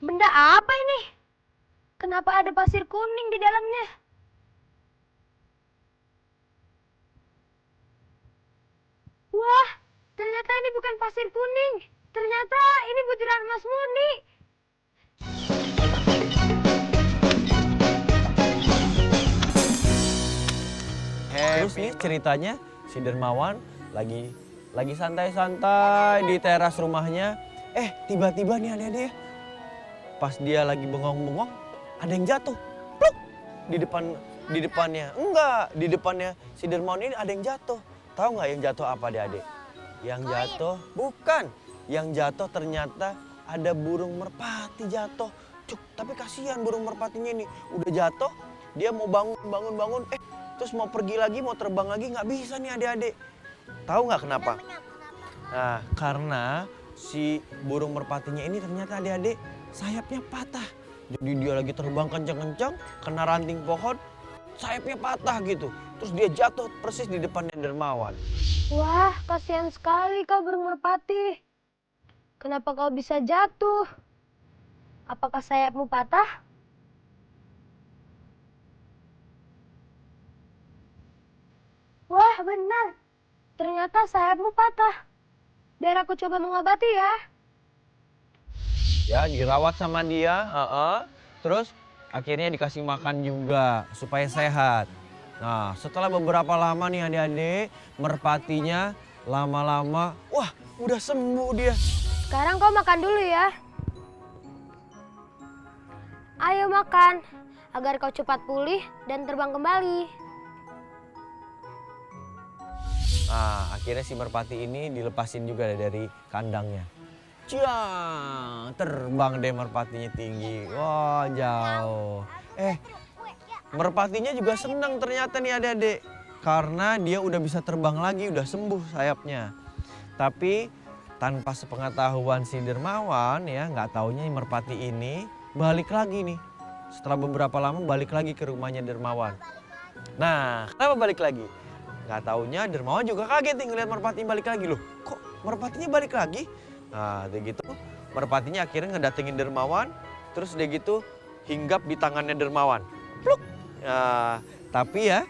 Benda apa ini? Kenapa ada pasir kuning di dalamnya? Wah, ternyata ini bukan pasir kuning. Ternyata ini butiran emas murni. Terus nih ceritanya si Dermawan lagi santai-santai di teras rumahnya. Tiba-tiba nih adik-adik, pas dia lagi bengong-bengong, ada yang jatuh. Pluk! Di depannya. Enggak, di depannya si Dermawan ini ada yang jatuh. Tahu nggak yang jatuh apa adik-adik? Yang jatuh bukan. Yang jatuh ternyata ada burung merpati jatuh. Cuk, tapi kasihan burung merpatinya ini. Udah jatuh, dia mau bangun. Terus mau pergi lagi, mau terbang lagi, nggak bisa nih adik-adik. Tahu nggak kenapa? Nah, karena si burung merpatinya ini ternyata adik-adik sayapnya patah. Jadi dia lagi terbang kencang-kencang, kena ranting pohon, sayapnya patah gitu. Terus dia jatuh persis di depannya Dermawan. Wah, kasihan sekali kau burung merpati. Kenapa kau bisa jatuh? Apakah sayapmu patah? Wah, benar. Ternyata sayapmu patah. Biar aku coba mengobati ya. Ya, dirawat sama dia, terus akhirnya dikasih makan juga supaya sehat. Nah, setelah beberapa lama nih adik-adik, merpatinya lama-lama, wah udah sembuh dia. Sekarang kau makan dulu ya. Ayo makan, agar kau cepat pulih dan terbang kembali. Nah, akhirnya si merpati ini dilepasin juga dari kandangnya. Ciang, terbang deh merpatinya tinggi. Wah, jauh. Merpatinya juga senang ternyata nih adik-adik. Karena dia udah bisa terbang lagi, udah sembuh sayapnya. Tapi tanpa sepengetahuan si Dermawan ya, nggak taunya merpati ini balik lagi nih. Setelah beberapa lama balik lagi ke rumahnya Dermawan. Nah, kenapa balik lagi? Nggak taunya Dermawan juga kaget nih ngeliat merpati balik lagi. Loh, kok merpatinya balik lagi? Nah, udah gitu merpatinya akhirnya ngedatengin Dermawan. Terus udah gitu hinggap di tangannya Dermawan. Pluk! Nah, tapi ya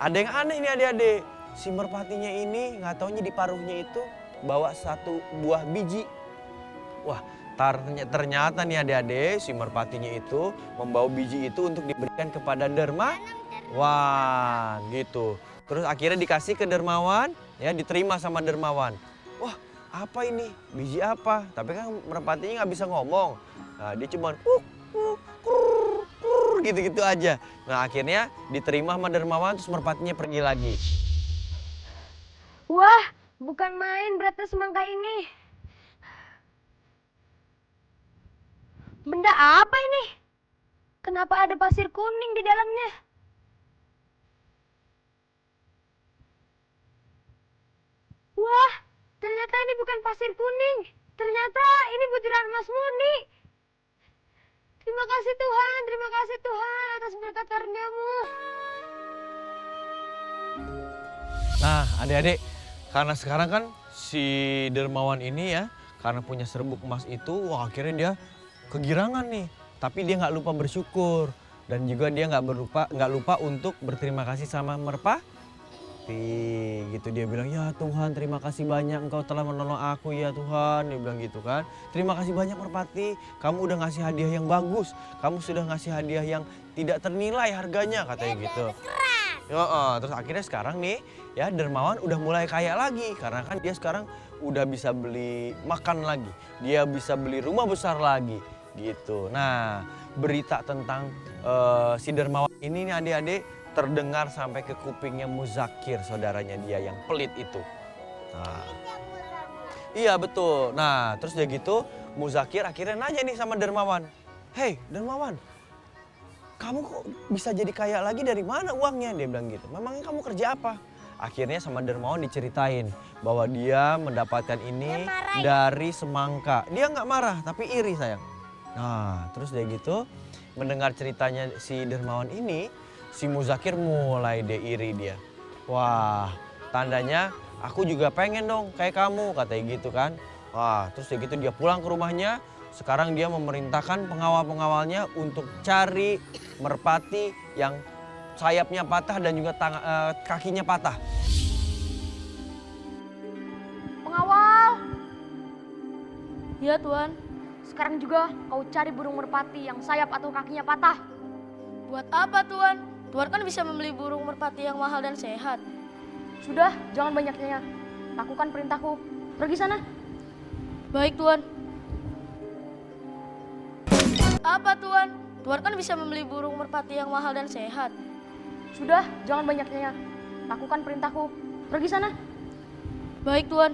ada yang aneh nih adik-adik. Si merpatinya ini nggak taunya di paruhnya itu bawa satu buah biji. Wah, ternyata nih adik-adik si merpatinya itu membawa biji itu untuk diberikan kepada Dermawan gitu. Terus akhirnya dikasih ke Dermawan, ya diterima sama Dermawan. Wah, apa ini? Biji apa? Tapi kan merpatinya nggak bisa ngomong. Nah, dia cuma gitu-gitu aja. Nah, akhirnya diterima sama Dermawan terus merpatinya pergi lagi. Wah, bukan main beratnya semangka ini. Benda apa ini? Kenapa ada pasir kuning di dalamnya? Wah, ternyata ini bukan pasir kuning. Ternyata ini butiran emas murni. Terima kasih Tuhan atas berkat karunia-Mu. Nah, adik-adik, karena sekarang kan si Dermawan ini ya, karena punya serbuk emas itu, wah akhirnya dia kegirangan nih. Tapi dia nggak lupa bersyukur dan juga dia nggak lupa untuk berterima kasih sama merpati. Gitu dia bilang, ya Tuhan terima kasih banyak engkau telah menolong aku ya Tuhan. Dia bilang gitu kan. Terima kasih banyak merpati, kamu udah ngasih hadiah yang bagus. Kamu sudah ngasih hadiah yang tidak ternilai harganya katanya gitu. Terus akhirnya sekarang nih ya Dermawan udah mulai kaya lagi. Karena kan dia sekarang udah bisa beli makan lagi. Dia bisa beli rumah besar lagi gitu. Nah berita tentang si Dermawan ini nih adik-adik terdengar sampai ke kupingnya Muzakir, saudaranya dia yang pelit itu. Nah, iya betul. Nah terus dia gitu Muzakir akhirnya nanya nih sama Dermawan. Hei Dermawan, kamu kok bisa jadi kaya lagi dari mana uangnya? Dia bilang gitu. Memangnya kamu kerja apa? Akhirnya sama Dermawan diceritain bahwa dia mendapatkan ini dari semangka. Dia nggak marah tapi iri sayang. Nah terus dia gitu mendengar ceritanya si Dermawan ini, si Muzakir mulai deh iri dia. Wah, tandanya aku juga pengen dong kayak kamu, katanya gitu kan. Wah, terus dia gitu dia pulang ke rumahnya, sekarang dia memerintahkan pengawal-pengawalnya untuk cari merpati yang sayapnya patah dan juga kakinya patah. Pengawal, Iya, Tuan. sekarang juga kau cari burung merpati yang sayap atau kakinya patah. Buat apa, Tuan? Tuan kan bisa membeli burung merpati yang mahal dan sehat. Sudah, jangan banyak tanya. Lakukan perintahku. Pergi sana. Baik, Tuan. Apa, Tuan? Tuan kan bisa membeli burung merpati yang mahal dan sehat. Sudah, jangan banyak tanya. Lakukan perintahku. Pergi sana. Baik, Tuan.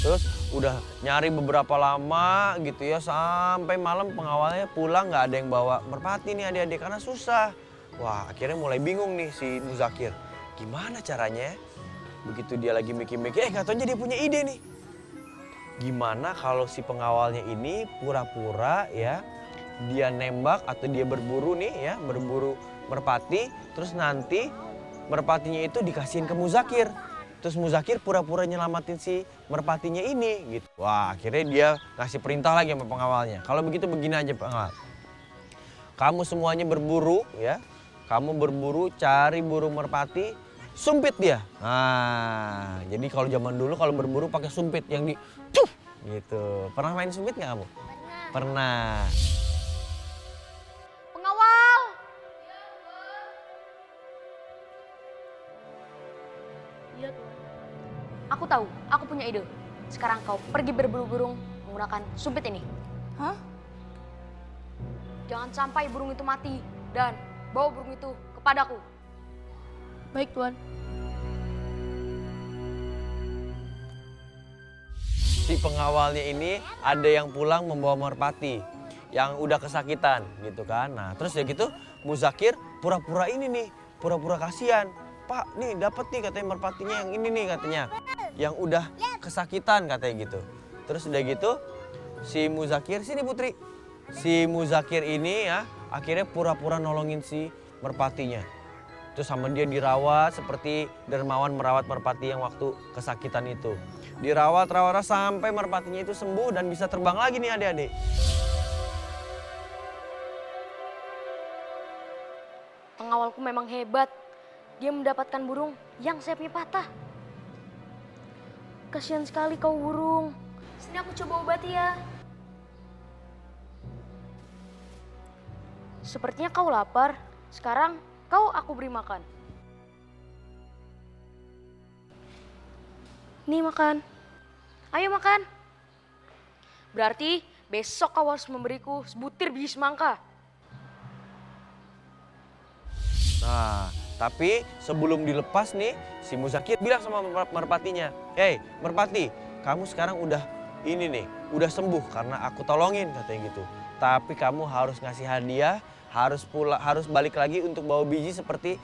Terus udah nyari beberapa lama gitu ya, sampai malam pengawalnya pulang nggak ada yang bawa merpati nih adik-adik karena susah. Wah, akhirnya mulai bingung nih si Muzakir. Gimana caranya? Begitu dia lagi mikir-mikir, nggak taunya dia punya ide nih. Gimana kalau si pengawalnya ini pura-pura ya, dia nembak atau dia berburu nih ya, berburu merpati, terus nanti merpatinya itu dikasihin ke Muzakir. Terus Muzakir pura-pura nyelamatin si merpatinya ini gitu. Wah, akhirnya dia ngasih perintah lagi sama pengawalnya. Kalau begitu begini aja pengawal. Kamu semuanya berburu ya. Kamu berburu cari burung merpati, sumpit dia. Nah, jadi kalau zaman dulu kalau berburu pakai sumpit yang di cuf gitu. Pernah main sumpit nggak kamu? Pernah. Pengawal! Iya, Tuan. Aku tahu, aku punya ide. Sekarang kau pergi berburu burung menggunakan sumpit ini. Hah? Jangan sampai burung itu mati dan bawa burung itu kepadaku. Baik, Tuan. Si pengawalnya ini ada yang pulang membawa merpati yang udah kesakitan gitu kan. Nah, terus ya gitu Muzakir pura-pura ini nih, pura-pura kasihan. Pak, nih dapat nih katanya merpatinya yang ini nih katanya. Yang udah kesakitan katanya gitu. Terus udah gitu si Muzakir, sini Putri. Si Muzakir ini ya akhirnya pura-pura nolongin si merpatinya. Terus sama dia dirawat seperti dermawan merawat merpati yang waktu kesakitan itu. Dirawat sampai merpatinya itu sembuh dan bisa terbang lagi nih adik-adik. Pengawalku memang hebat. Dia mendapatkan burung yang sayapnya patah. Kasihan sekali kau burung. Sini aku coba obati ya. Sepertinya kau lapar. Sekarang kau aku beri makan. Nih makan. Ayo makan. Berarti besok kau harus memberiku sebutir biji semangka. Nah, tapi sebelum dilepas nih, si Muzakir bilang sama merpatinya, "Hei, merpati, kamu sekarang udah ini nih, udah sembuh karena aku tolongin," katanya gitu. "Tapi kamu harus ngasih hadiah, harus balik lagi untuk bawa biji seperti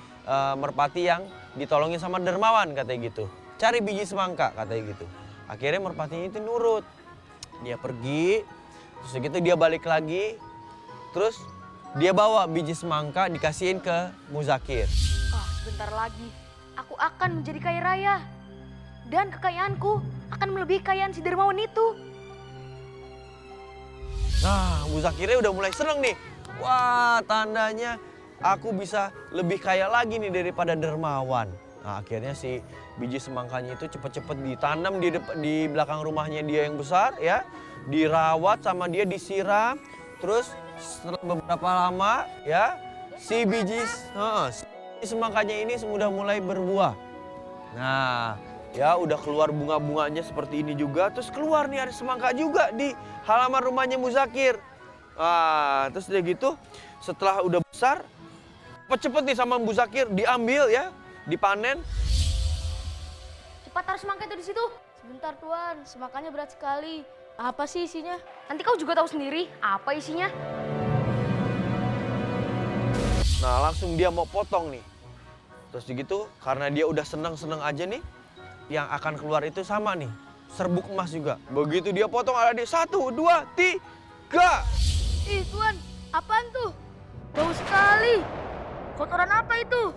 merpati yang ditolongin sama dermawan," katanya gitu. "Cari biji semangka," katanya gitu. Akhirnya merpatinya itu nurut. Dia pergi, terus gitu dia balik lagi, terus dia bawa biji semangka dikasihin ke Muzakir. Sebentar lagi aku akan menjadi kaya raya. Dan kekayaanku akan melebihi kekayaan si dermawan itu. Nah, Muzakirnya udah mulai seneng nih. Wah, tandanya aku bisa lebih kaya lagi nih daripada dermawan. Nah, akhirnya si biji semangkanya itu cepet-cepet ditanam di belakang rumahnya dia yang besar ya. Dirawat sama dia, disiram. Terus setelah beberapa lama ya, si biji semangkanya ini sudah mulai berbuah. Nah, ya udah keluar bunga-bunganya seperti ini juga. Terus keluar nih ada semangka juga di halaman rumahnya Muzakir. Terus udah gitu setelah udah besar, cepet-cepet nih sama Muzakir diambil ya, dipanen. Cepat taruh semangka itu di situ. Sebentar, Tuan. Semangkanya berat sekali. Apa sih isinya? Nanti kau juga tahu sendiri apa isinya. Nah, langsung dia mau potong nih. Terus begitu karena dia udah seneng-seneng aja nih, yang akan keluar itu sama nih, serbuk emas juga. Begitu dia potong ada di 1, 2, 3. Ih, Tuan. Apaan tuh? Bau sekali. Kotoran apa itu?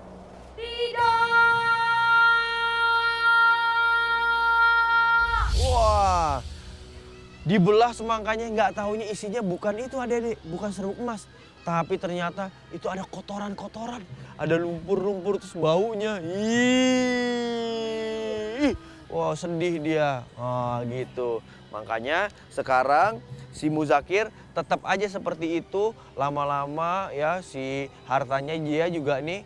Wah, Dibelah semangkanya, nggak taunya isinya bukan itu adik-adik, bukan serbuk emas. Tapi ternyata itu ada kotoran-kotoran, ada lumpur-lumpur terus baunya. Ih, wah sedih dia. Gitu. Makanya sekarang si Muzakir tetap aja seperti itu, lama-lama ya si hartanya dia juga nih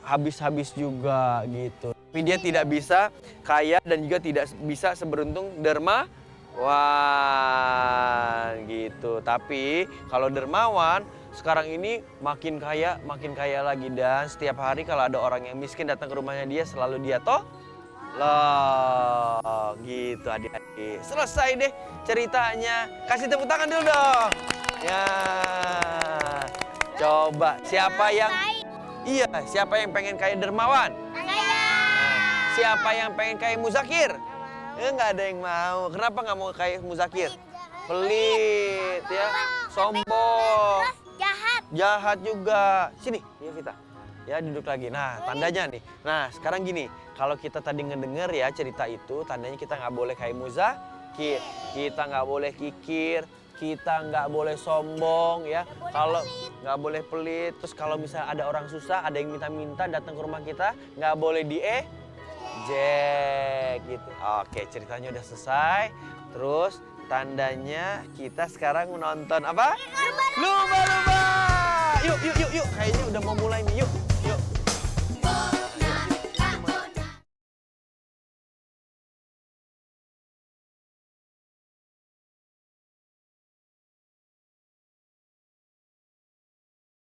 habis-habis juga gitu. Tapi dia tidak bisa kaya dan juga tidak bisa seberuntung Dermawan gitu. Tapi kalau Dermawan sekarang ini makin kaya lagi, dan setiap hari kalau ada orang yang miskin datang ke rumahnya dia selalu dia loh gitu adik-adik. Selesai deh ceritanya. Kasih tepuk tangan dulu dong. Ya. Coba siapa yang pengen kayak Dermawan? Siapa yang pengen kayak Muzakir? Nggak ada yang mau. Kenapa nggak mau kayak Muzakir? Pelit ya, sombong, jahat juga. Sini, ya Vita. Ya duduk lagi. Nah tandanya nih. Nah sekarang gini, kalau kita tadi ngedenger ya cerita itu, tandanya kita nggak boleh kayak Muzakir, kita nggak boleh kikir, kita nggak boleh sombong ya. Kalau nggak boleh pelit. Terus kalau misalnya ada orang susah, ada yang minta-minta datang ke rumah kita, nggak boleh diejek gitu. Oke, ceritanya udah selesai. Terus tandanya kita sekarang menonton apa? Lumba-lumba. Yuk. Kayaknya udah mau mulai nih. Yuk.